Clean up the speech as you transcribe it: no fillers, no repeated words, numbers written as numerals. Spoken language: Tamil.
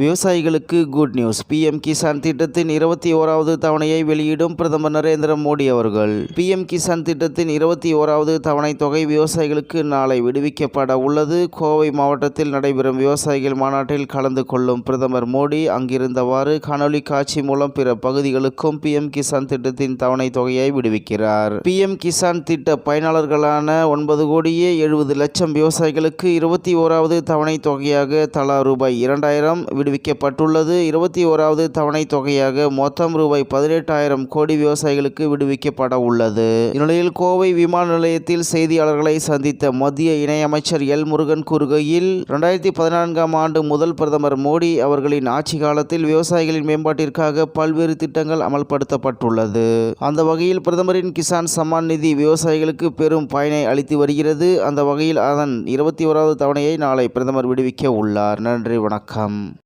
விவசாயிகளுக்கு குட் நியூஸ். பிஎம் கிசான் திட்டத்தின் 21வது தவணையை வெளியிடும் பிரதமர் நரேந்திர மோடி அவர்கள். பிஎம் கிசான் திட்டத்தின் 21வது தவணை தொகை விவசாயிகளுக்கு நாளை விடுவிக்கப்பட உள்ளது. கோவை மாவட்டத்தில் நடைபெறும் விவசாயிகள் மாநாட்டில் கலந்து கொள்ளும் பிரதமர் மோடி அங்கிருந்தவாறு காணொலி காட்சி மூலம் பிற பகுதிகளுக்கும் பிஎம் கிசான் திட்டத்தின் தவணை தொகையை விடுவிக்கிறார். பிஎம் கிசான் திட்ட பயனாளர்களான 9,70,00,000 விவசாயிகளுக்கு 21வது தவணை தொகையாக தலா ரூபாய் 2,000 விடுவிக்கப்பட்டுள்ளது. 21வது தவணை தொகையாக மொத்தம் ரூபாய் 18,000 கோடி விவசாயிகளுக்கு விடுவிக்கப்பட உள்ளது. இந்நிலையில் கோவை விமான நிலையத்தில் செய்தியாளர்களை சந்தித்த மத்திய இணையமைச்சர் எல். முருகன் கூறுகையில், 2014ஆம் ஆண்டு முதல் பிரதமர் மோடி அவர்களின் ஆட்சி காலத்தில் விவசாயிகளின் மேம்பாட்டிற்காக பல்வேறு திட்டங்கள் அமல்படுத்தப்பட்டுள்ளது. அந்த வகையில் பிரதமரின் கிசான் சம்மான் நிதி விவசாயிகளுக்கு பெரும் பயனை அளித்து வருகிறது. அந்த வகையில் அதன் 21வது தவணையை நாளை பிரதமர் விடுவிக்க உள்ளார். நன்றி, வணக்கம்.